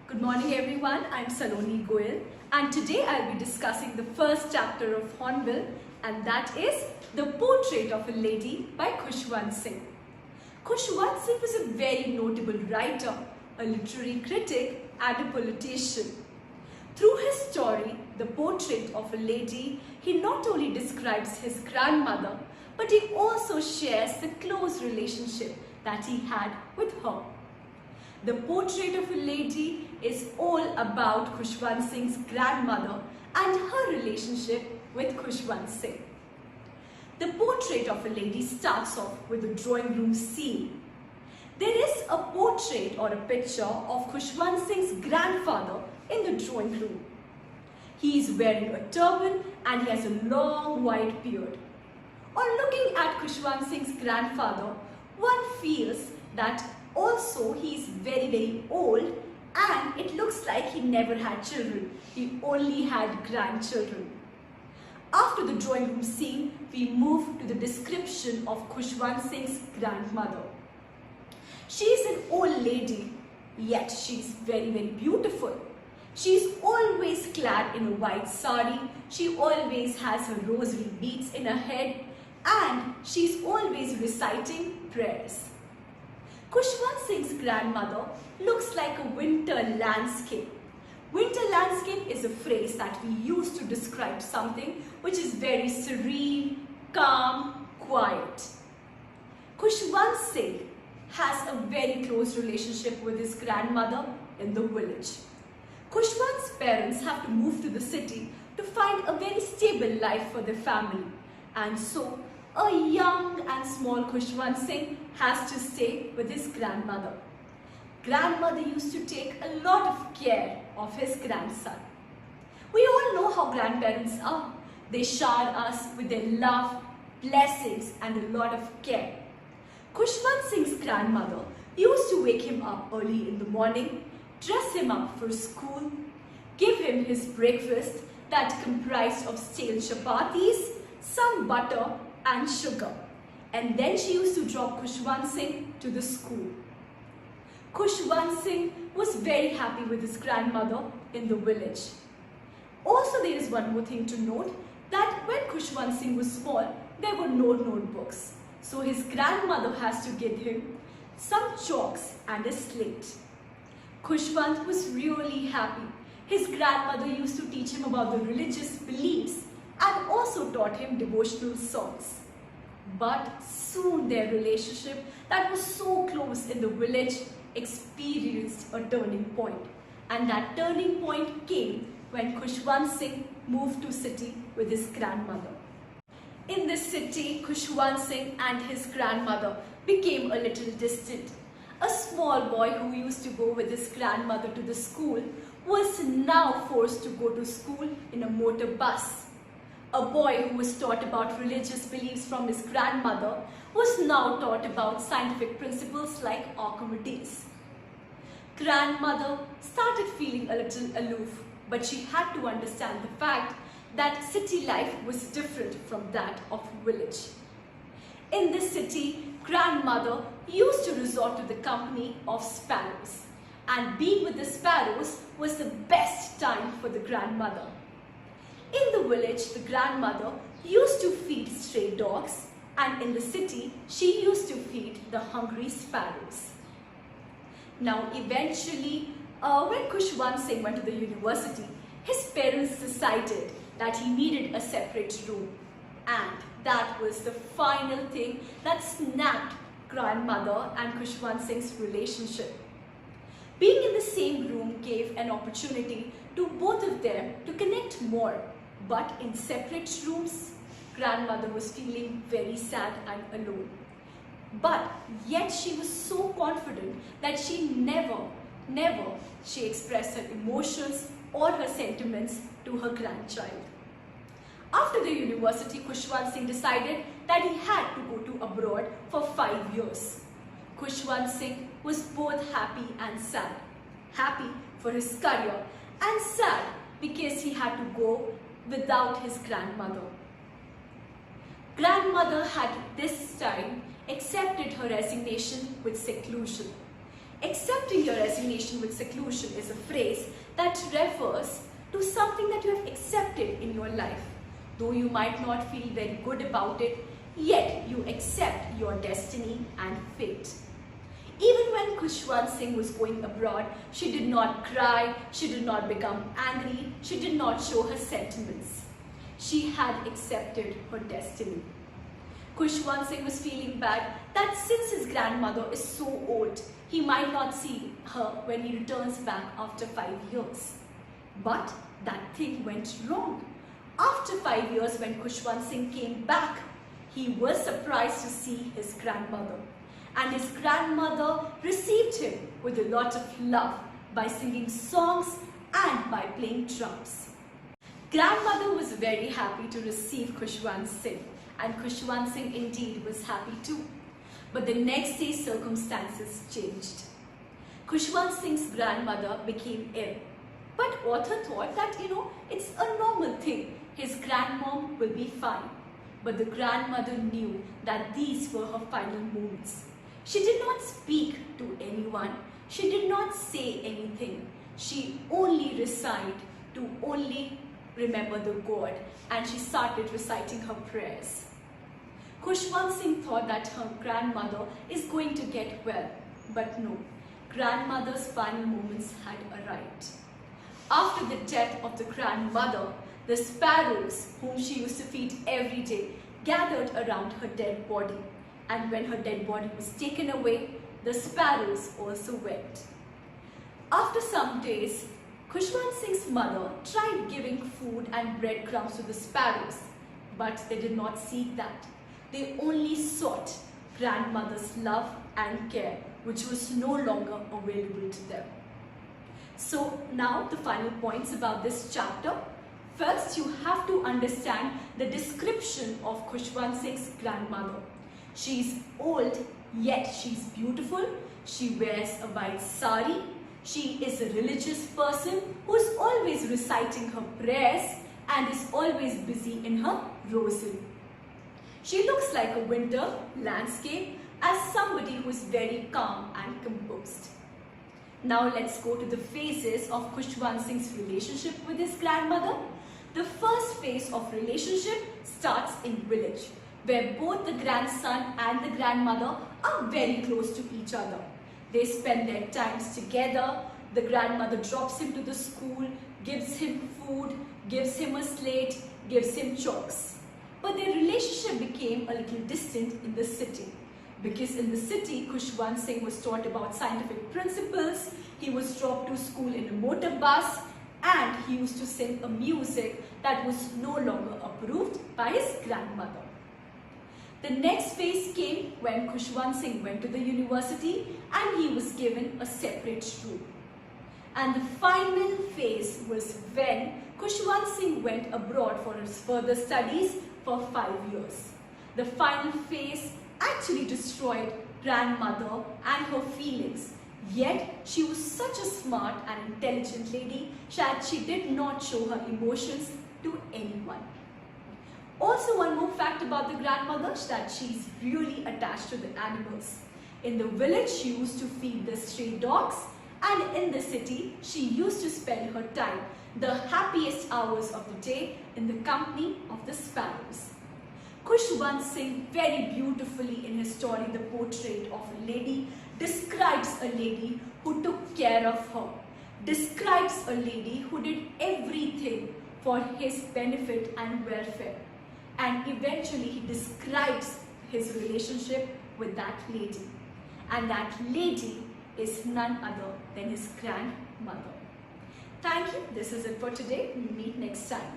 Good morning everyone, I'm Saloni Goyal and today I'll be discussing the first chapter of Hornbill, and that is The Portrait of a Lady by Khushwant Singh. Khushwant Singh was a very notable writer, a literary critic and a politician. Through his story, The Portrait of a Lady, he not only describes his grandmother, but he also shares the close relationship that he had with her. The Portrait of a Lady is all about Khushwant Singh's grandmother and her relationship with Khushwant Singh. The Portrait of a Lady starts off with a drawing room scene. There is a portrait or a picture of Khushwant Singh's grandfather in the drawing room. He is wearing a turban and he has a long white beard. On looking at Khushwant Singh's grandfather, one feels that also he is very old and it looks like he never had children. He only had grandchildren. After the drawing room scene, we move to the description of Khushwant Singh's grandmother. She is an old lady, yet she is very beautiful. She is always clad in a white sari, she always has her rosary beads in her head, and she is always reciting prayers. Khushwant Singh's grandmother looks like a winter landscape. Winter landscape is a phrase that we use to describe something which is very serene, calm, quiet. Khushwant Singh has a very close relationship with his grandmother in the village. Khushwant's parents have to move to the city to find a very stable life for their family, and so a young and small Khushwant Singh has to stay with his grandmother. Grandmother used to take a lot of care of his grandson. We all know how grandparents are. They shower us with their love, blessings and a lot of care. Khushwant Singh's grandmother used to wake him up early in the morning, dress him up for school, give him his breakfast that comprised of stale chapatis, some butter and sugar, and then she used to drop Khushwant Singh to the school. Khushwant Singh was very happy with his grandmother in the village. Also, there is one more thing to note, that when Khushwant Singh was small, there were no notebooks. So his grandmother has to give him some chalks and a slate. Khushwant was really happy. His grandmother used to teach him about the religious beliefs and also taught him devotional songs. But soon their relationship that was so close in the village experienced a turning point. And that turning point came when Khushwant Singh moved to city with his grandmother. In the city, Khushwant Singh and his grandmother became a little distant. A small boy who used to go with his grandmother to the school was now forced to go to school in a motor bus. A boy who was taught about religious beliefs from his grandmother was now taught about scientific principles like Archimedes. Grandmother started feeling a little aloof, but she had to understand the fact that city life was different from that of village. In the city, grandmother used to resort to the company of sparrows, and being with the sparrows was the best time for the grandmother. In the village, the grandmother used to feed stray dogs, and in the city, she used to feed the hungry sparrows. Now, eventually, when Khushwant Singh went to the university, his parents decided that he needed a separate room, and that was the final thing that snapped grandmother and Khushwant Singh's relationship. Being in the same room gave an opportunity to both of them to connect more. But in separate rooms, grandmother was feeling very sad and alone. But yet she was so confident that she never she expressed her emotions or her sentiments to her grandchild. After the university, Khushwant Singh decided that he had to go to abroad for 5 years. Khushwant Singh was both happy and sad. Happy for his career and sad because he had to go without his grandmother. Grandmother had this time accepted her resignation with seclusion. Accepting your resignation with seclusion is a phrase that refers to something that you have accepted in your life. Though you might not feel very good about it, yet you accept your destiny and fate. Even when Khushwant Singh was going abroad, she did not cry, she did not become angry, she did not show her sentiments. She had accepted her destiny. Khushwant Singh was feeling bad that since his grandmother is so old, he might not see her when he returns back after 5 years. But that thing went wrong. After 5 years, when Khushwant Singh came back, he was surprised to see his grandmother. And his grandmother received him with a lot of love by singing songs and by playing drums. Grandmother was very happy to receive Khushwant Singh, and Khushwant Singh indeed was happy too. But the next day circumstances changed. Khushwant Singh's grandmother became ill. But author thought that, it's a normal thing. His grandmom will be fine. But the grandmother knew that these were her final moments. She did not speak to anyone. She did not say anything. She only resigned to only remember the God, and she started reciting her prayers. Khushwant Singh thought that her grandmother is going to get well, but no, grandmother's final moments had arrived. After the death of the grandmother, the sparrows, whom she used to feed every day, gathered around her dead body. And when her dead body was taken away, the sparrows also went. After some days, Khushwant Singh's mother tried giving food and breadcrumbs to the sparrows, but they did not seek that. They only sought grandmother's love and care, which was no longer available to them. So now the final points about this chapter. First, you have to understand the description of Khushwant Singh's grandmother. She's old, yet she's beautiful. She wears a white sari. She is a religious person who is always reciting her prayers and is always busy in her rosary. She looks like a winter landscape as somebody who is very calm and composed. Now let's go to the phases of Khushwant Singh's relationship with his grandmother. The first phase of relationship starts in village, where both the grandson and the grandmother are very close to each other. They spend their times together. The grandmother drops him to the school, gives him food, gives him a slate, gives him chalks. But their relationship became a little distant in the city. Because in the city, Khushwant Singh was taught about scientific principles, he was dropped to school in a motor bus, and he used to sing a music that was no longer approved by his grandmother. The next phase came when Khushwant Singh went to the university and he was given a separate room. And the final phase was when Khushwant Singh went abroad for his further studies for 5 years. The final phase actually destroyed grandmother and her feelings. Yet she was such a smart and intelligent lady that she did not show her emotions to anyone. Also, one more fact about the grandmother is that she's really attached to the animals. In the village, she used to feed the stray dogs, and in the city, she used to spend her time, the happiest hours of the day, in the company of the sparrows. Khushwant Singh very beautifully in his story, The Portrait of a Lady, describes a lady who took care of her, describes a lady who did everything for his benefit and welfare. And eventually he describes his relationship with that lady. And that lady is none other than his grandmother. Thank you. This is it for today. We'll meet next time.